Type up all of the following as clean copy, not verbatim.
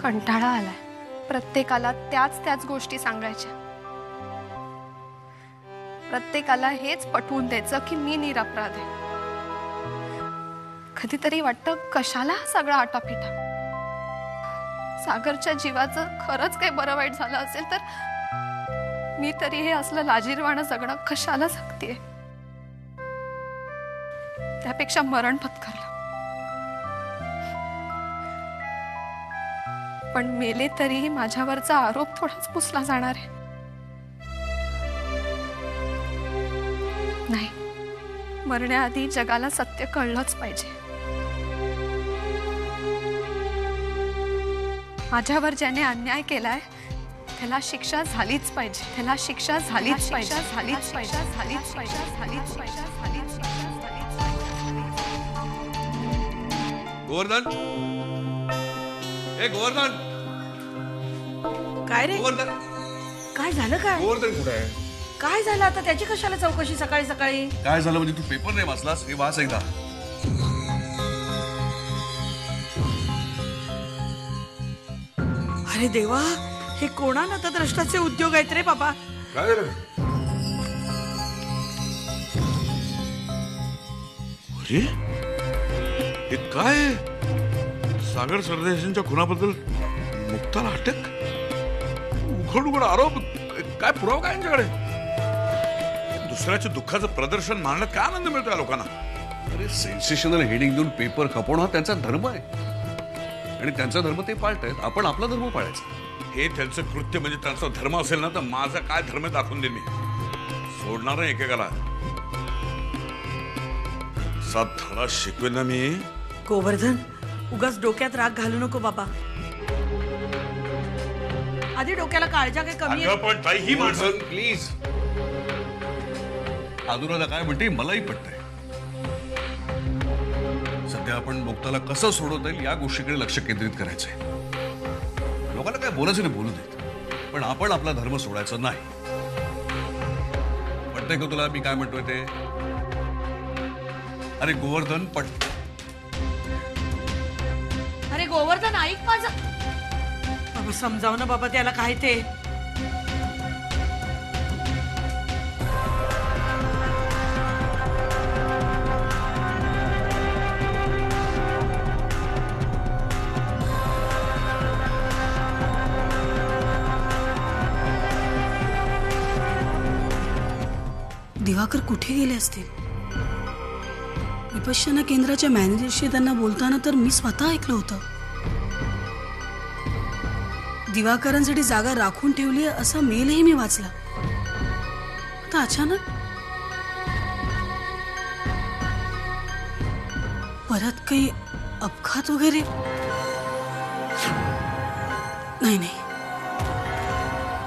कंटाळा आलाय प्रत्येकाला त्याच गोष्टी सांगायच्या, प्रत्येकाला हेच पटवून द्यायचं की मी निरपराध आहे। कधीतरी वाटतं कशाला हा सगळा आटापिटा। सागरच्या जीवाचं खरंच काही बरं वाईट झालं असेल तर मी तरी हे असलं लाजिरवाणं जगणं कशाला जगतेय। त्यापेक्षा मरण पत्करलं, पण मेले तरीही माझ्यावरचा आरोप थोडाच पुसला जाणार आहे। नाही, मरण्याआधी जगाला सत्य कळलंच पाहिजे। माझ्यावर ज्याने अन्याय केलाय त्याला शिक्षा झालीच पाहिजे, त्याला शिक्षा झालीच पाहिजे, झालीच पाहिजे, झालीच पाहिजे, झालीच पाहिजे, झालीच पाहिजे। गोवर्धन, ए गोवर्धन, काय रे? गोवर्धन, काय झालं? काय गोवर्धन कुठे आहे? काय झालं आता? त्याची कशाला चौकशी सकाळी सकाळी? काय झालं म्हणजे तू पेपर नाही वाचलास? हे वाच एकदा। अरे देवा, हे कोणा नतद्रष्टाचे उद्योग आहेत रे बाबा। काय रे? अरे हे काय? सागर सरदेशांच्या खुनाबद्दल मुक्ताला अटक, उघड आरोप, काय पुरावा काय यांच्याकडे? दुसऱ्याच्या दुःखाचं प्रदर्शन मांडण्यात काय आनंद मिळतो या लोकांना? अरे सेन्सेशनल हेडिंग देऊन पेपर खपवणं हा त्यांचा धर्म आहे आणि त्यांचा धर्म ते पाळतायत, आपण आपला धर्म पाळायचा। हे त्यांचं कृत्य म्हणजे त्यांचा धर्म असेल ना, तर माझा काय धर्म दाखवून दे, मी सोडणार नाही एकेकाला। सात धडा शिकवेन ना मी। गोवर्धन, उगाच डोक्यात राग घालू नको बाबा। आधी डोक्याला काळजा काही कमी आहे? पण ताई ही माणसं प्लीज, अनुराधा काय म्हणते मलाही पटतंय। सध्या आपण मुक्ताला कसं सोडवता येईल या गोष्टीकडे लक्ष केंद्रित करायचंय। लोकांना काय बोलायचं नाही बोलू देत, पण आपण आपला धर्म सोडायचा नाही। पटतंय का तुला मी काय म्हणतोय ते? अरे गोवर्धन अरे गोवर्धन, ऐक माझं बाबा, समजाव ना बाबा त्याला काय ते। दिवाकर कुठे गेले असतील? विपश्यना केंद्राच्या मॅनेजरशी त्यांना बोलताना तर मी स्वतः ऐकलं होतं। दिवाकरांसाठी जागा राखून ठेवली असा मेलही मी वाचला। आता अचानक परत काही अपघात वगैरे? नाही नाही,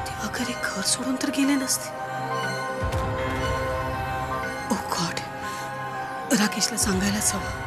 दिवाकर हे घर सोडून तर गेले नसते। ओ गॉड, राकेशला सांगायलाच हवं।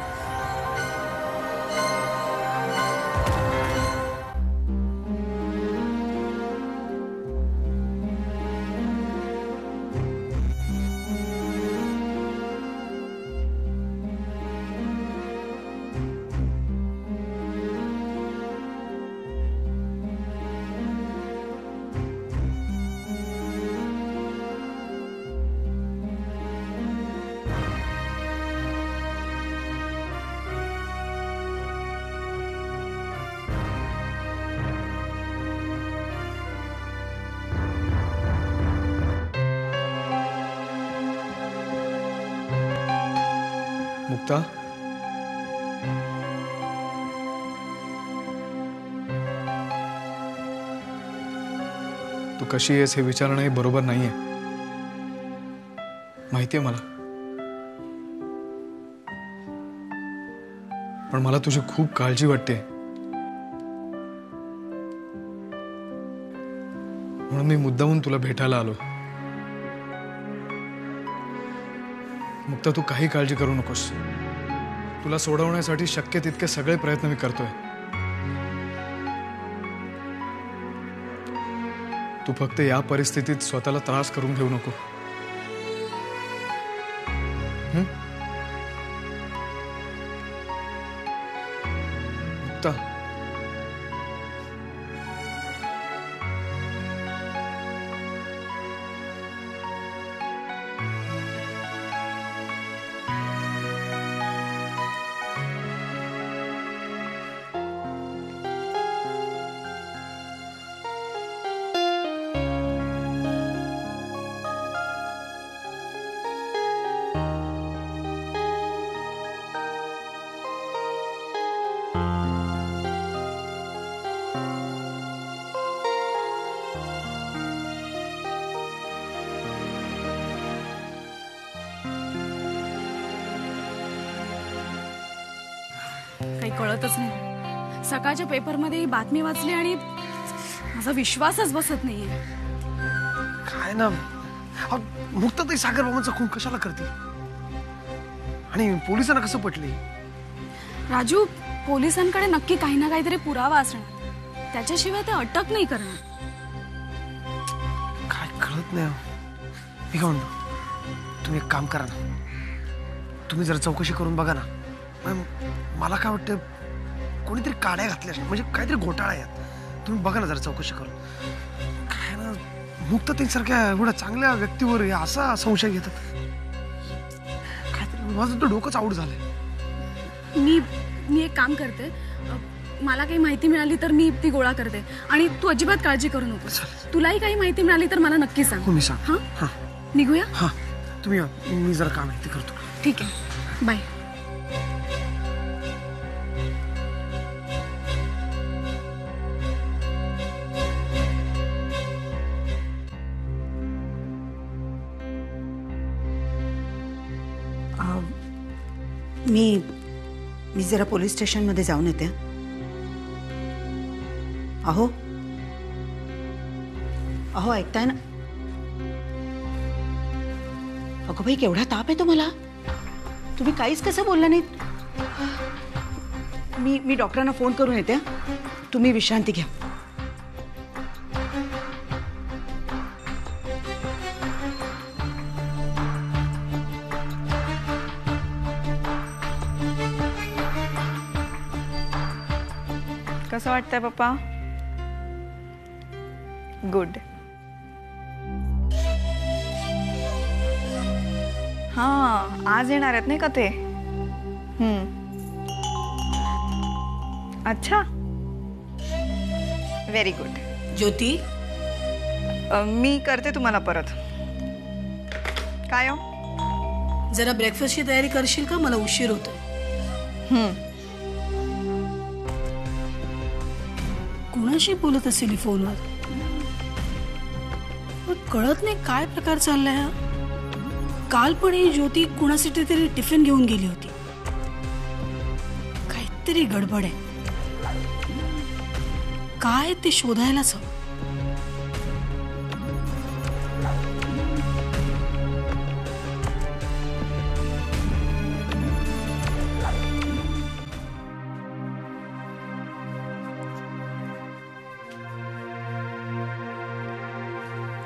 मुक्ता, तू कशी आहेस हे विचारणं हे बरोबर नाहीये, माहितीये मला। पण मला तुझी खूप काळजी वाटते, म्हणून मी मुद्दामून तुला भेटायला आलो। मुक्ता, तू काही काळजी करू नकोस। तुला सोडवण्यासाठी शक्य तितके सगळे प्रयत्न मी करतोय। तू फक्त या परिस्थितीत स्वतःला त्रास करून घेऊ नको। मुक्ता, काही कळतच नाही. सकाळच्या पेपरमध्ये ही बातमी वाचली आणि माझा विश्वासच बसत नाहीये. काय ना मुक्ताताई सागर बाबांचा खून कशाला करते आणि पोलिसांना कसं पटले? राजू, पोलिसांकडे नक्की काही ना काहीतरी पुरावा असणार, त्याच्याशिवाय ते अटक नाही करणार. काय कळत नाही. मी काय म्हणतो, तुम्ही एक काम करा ना, तुम्ही जरा चौकशी करून बघा ना. मला काय वाटतं कोणीतरी काड्या घातल्या म्हणजे काहीतरी घोटाळा यात. तुम्ही बघा ना जरा चौकशी करून. काय ना मुक्ताताईंसारख्या एवढ्या चांगल्या व्यक्तीवर असा संशय घेतात. काहीतरी माझं तर डोकंच आऊट झालंय. मी एक काम करते, मला काही माहिती मिळाली तर मी ती गोळा करते आणि तू अजिबात काळजी करू नको. तुलाही काही माहिती मिळाली तर मला नक्की सांग. हो मी सांग. हा, निघूया. हा तुम्ही या. मी जरा काम आहे ते करतो. ठीक आहे, बाय. मी जरा पोलीस स्टेशनमध्ये जाऊन येते. अहो अहो ऐकताय ना? अगं भाई, केवढा ताप आहे तुम्हाला? तुम्ही काहीच कसं बोलला नाहीत. मी डॉक्टरांना फोन करून येते. तुम्ही विश्रांती घ्या. कसं वाटतंय पप्पा? गुड. हां, आज येणार आहेत नाही का ते? अच्छा, व्हेरी गुड. ज्योती, मी करते तुम्हाला परत. काय हो? जरा ब्रेकफास्टची तयारी करशील का? मला उशीर होतोय. कुणाशी बोलत असेल फोनवर? कळत नाही काय प्रकार चाललाय हा. काल पण ही ज्योती कुणासाठी तरी टिफिन घेऊन गेली होती. काहीतरी गडबड आहे. काय ते शोधायलाच हवं.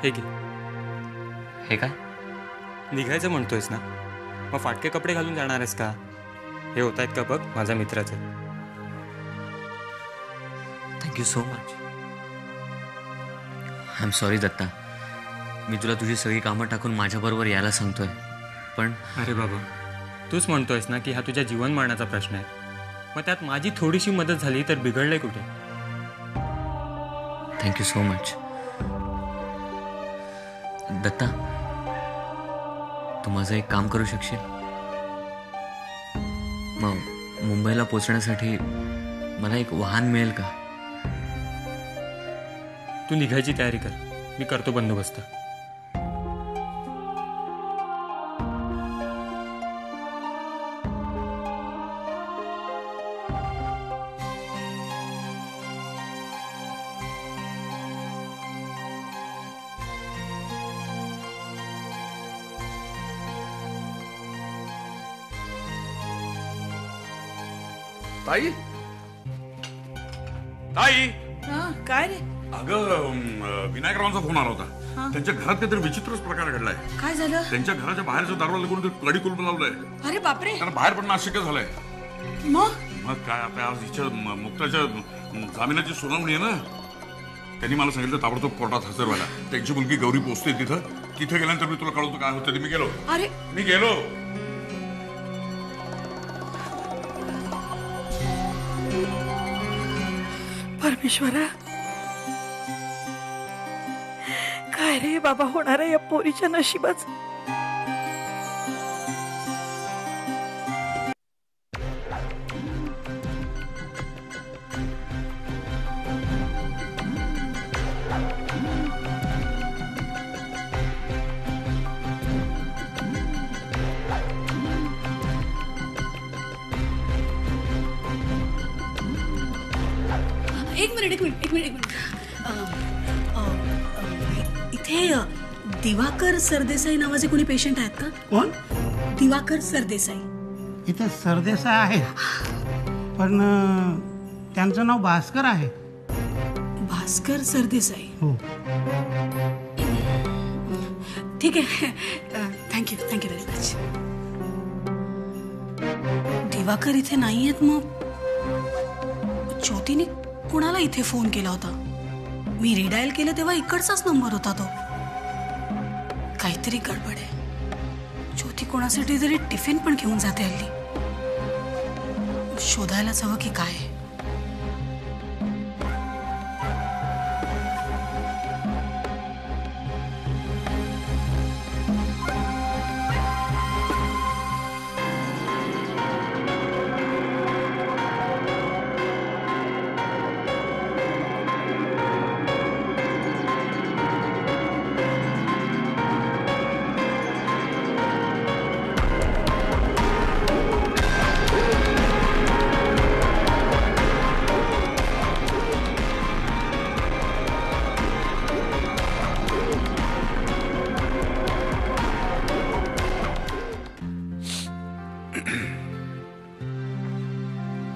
हे घे. हे काय? निघायचं म्हणतोयस ना, मग फाटके कपडे घालून जाणार आहेस का? हे होत आहेत का बघ, माझ्या मित्राचे. Thank you so much. I am sorry Datta, मी तुला तुझी सगळी कामं टाकून माझ्याबरोबर यायला सांगतोय, पण अरे बाबा, तूच म्हणतोयस ना की हा तुझ्या जीवन मरणाचा प्रश्न आहे. मग त्यात माझी थोडीशी मदत झाली तर बिघडलंय कुठे? Thank you so much. दत्ता, तू माझं एक काम करू शकशील? मग मुंबईला पोचण्यासाठी मला एक वाहन मिळेल का? तू निघायची तयारी कर, मी करतो बंदोबस्त. ताई, ताई. काय रे? अगं, विनायकरावांचा फोन आला होता. त्यांच्या घरात काहीतरी विचित्रच प्रकार घडलाय. काय झालं? त्यांच्या घराच्या बाहेरच्या दरवाजा कोणतरी कडी कुलूप लावलंय. अरे बापरे. त्यांना बाहेर पडणं अशक्य झालंय. मग काय आता आज हिच्या मुक्ताच्या जामिनाची सुनावणी आहे ना, त्यांनी मला सांगितलं ताबडतोब कोर्टात हजर व्हायला. त्यांची मुलगी गौरी पोहोचते तिथे गेल्यानंतर मी तुला कळवतो काय होतं. मी गेलो. अरे, मी गेलो. परमेश्वरा, काय रे बाबा होणार आहे या पोरीच्या नशिबाच? एक मिनिट इथे दिवाकर सरदेसाई नावाचे कोणी पेशंट आहेत का? कोण? दिवाकर सरदेसाई. इथे सरदेसाई आहे, पण त्यांचं नाव भास्कर आहे. भास्कर सरदेसाई. हो. ठीक आहे, थँक्यू व्हेरी मच. दिवाकर इथे नाही आहेत, मग ज्योतीने कुणाला इथे फोन केला होता? मी रिडायल केलं तेव्हा इकडचाच नंबर होता तो. काहीतरी गडबड आहे. ज्योती कोणासाठी तरी टिफिन पण घेऊन जाते हल्ली. शोधायलाच हवं की काय.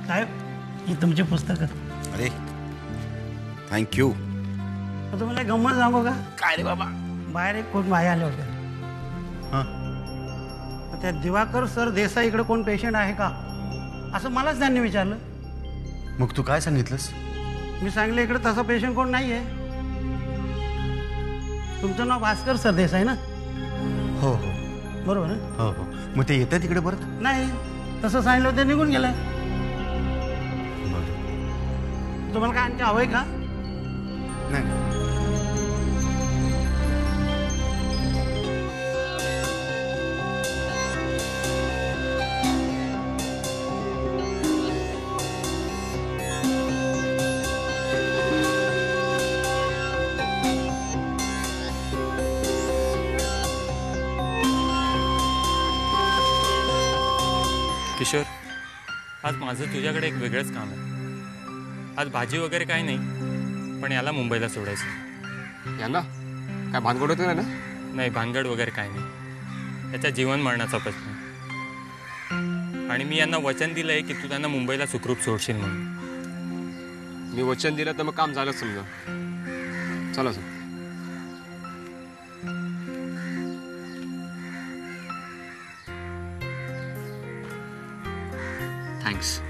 साहेब, ही तुमची पुस्तकं. अरे थँक्यू. तुम्हाला गंमत सांगू का? काय रे बाबा, बाहेर एक कोण बाई आले होते. त्या दिवाकर सर देसाई इकडे कोण पेशंट आहे का असं मलाच त्यांनी विचारलं. मग तू काय सांगितलंस? मी सांगितलं इकडे तसं पेशंट कोण नाही आहे. तुमचं नाव भास्कर सर देसाई ना? हो हो बरोबर ना? हो हो. मग ते येतात तिकडे परत? नाही, तसं सांगितलं ते निघून गेलं. तुम्हाला काय आणखी हवंय का? नाही. किशोर, आज माझं तुझ्याकडे एक वेगळंच काम आहे. आज भाजी वगैरे काही नाही, पण याला मुंबईला सोडायचं. यांना काय भानगड होते ना? नाही, भानगड वगैरे काही नाही. त्याच्या जीवन मरणाचा प्रश्न आहे. आणि मी यांना वचन दिलं आहे की तू त्यांना मुंबईला सुखरूप सोडशील म्हणून. मी वचन दिलं तर मग काम झालंच समजा. चला सर. थँक्स.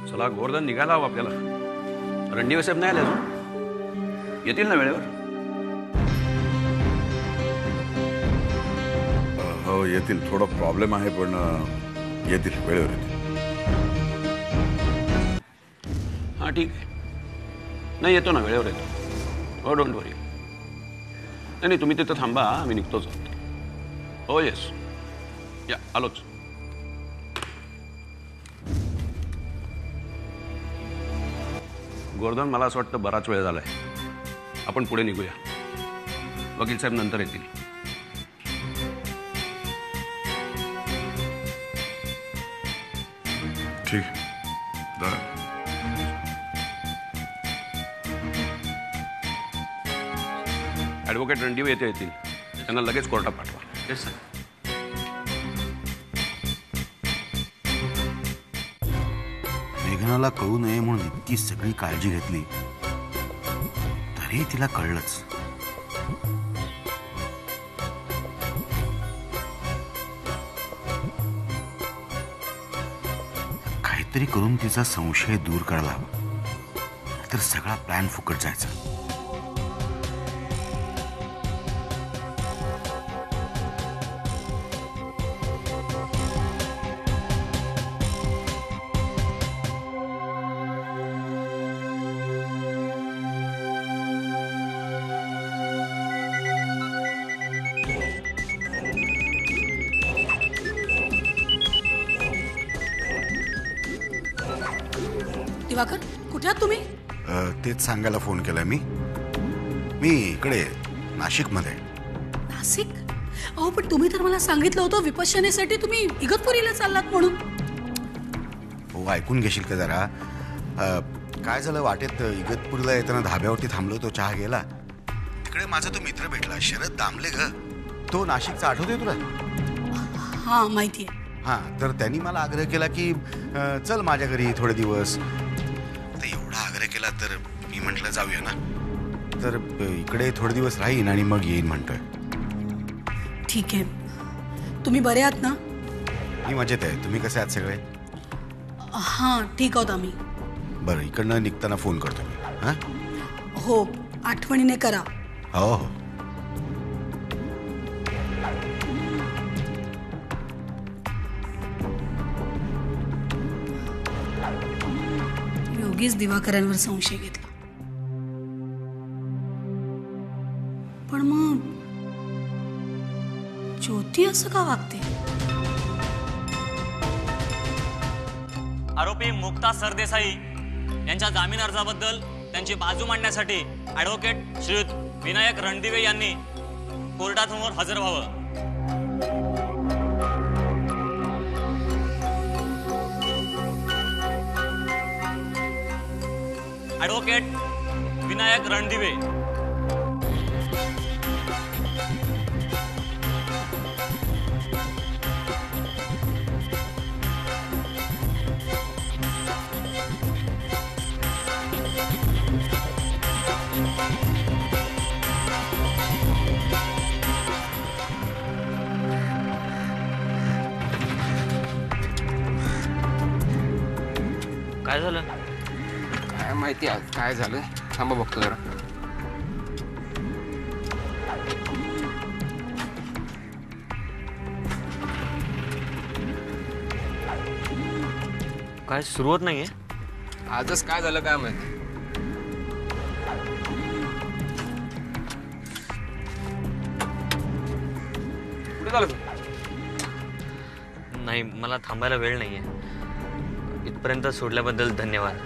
चला, गोवर्धन निघायला हवं आपल्याला. रणदिवे साहेब नाही आले अजून? येतील ना वेळेवर? हो येतील. थोडा प्रॉब्लेम आहे पण येतील, वेळेवर येतील. हां ठीक आहे. नाही येतो ना, वेळेवर येतो. हो डोंट वरी. नाही तुम्ही तिथं थांबा, आम्ही निघतोच. हो येस, या आलोच. गोवर्धन, मला असं वाटतं बराच वेळ झालाय. आपण पुढे निघूया. वकील साहेब नंतर येतील. ठीक. ॲडव्होकेट रणदिवे येतील. त्यांना लगेच कोर्टात पाठवा. Yes sir. मेघनाला कळू नये म्हणून इतकी सगळी काळजी घेतली, तरी तिला कळलंच. काहीतरी करून तिचा संशय दूर करायला हवा, तर सगळा प्लॅन फुकट जायचा. दिवाकर, कुठे आहात तुम्ही? तेच सांगायला फोन केलाय मी इकडे नाशिकमध्ये. नाशिक? अहो, पण तुम्ही तर मला सांगितलं होतं विपश्यनेसाठी तुम्ही इगतपुरीला चाललात म्हणून. हो, ऐकून घेशील का जरा? काय झालं, वाटेत इगतपुरीला येताना धाब्यावरती थांबलो, तो चहा गेला. तिकडे माझा तो मित्र भेटला, शरद दामले ग. तो नाशिकचा आठवतोय तुला? हा, माहितीये. हा, तर त्यांनी मला आग्रह केला की चल माझ्या घरी थोडे दिवस. तर एवढा आग्रह केला तर मी म्हटलं जाऊया ना. तर इकडे थोडे दिवस राहीन आणि मग येईन म्हणतोय. ठीक आहे. तुम्ही बरे आहात ना? मी मजेत आहे. तुम्ही कसे आहात सगळे? हा, ठीक आहोत आम्ही. बरं, इकडनं निघताना फोन करतो मी. हा, हो, आठवणीने करा. हो हो. योगीच दिवाकरांवर संशय घेतला. पण मग ज्योती असं का वागते? आरोपी मुक्ता सरदेसाई यांच्या जामीन अर्जाबद्दल त्यांची बाजू मांडण्यासाठी ॲडव्होकेट श्रीयुत विनायक रणदिवे यांनी कोर्टासमोर हजर व्हावं. ॲडव्होकेट विनायक रणदिवे. काय झालं? काय माहिती आज काय झालं. थांबा बघतो जरा. काय सुरुवात नाहीये? आजच काय झालं काय माहिती. कुठे झालं? नाही, मला थांबायला वेळ नाहीये. इथपर्यंत सोडल्याबद्दल धन्यवाद.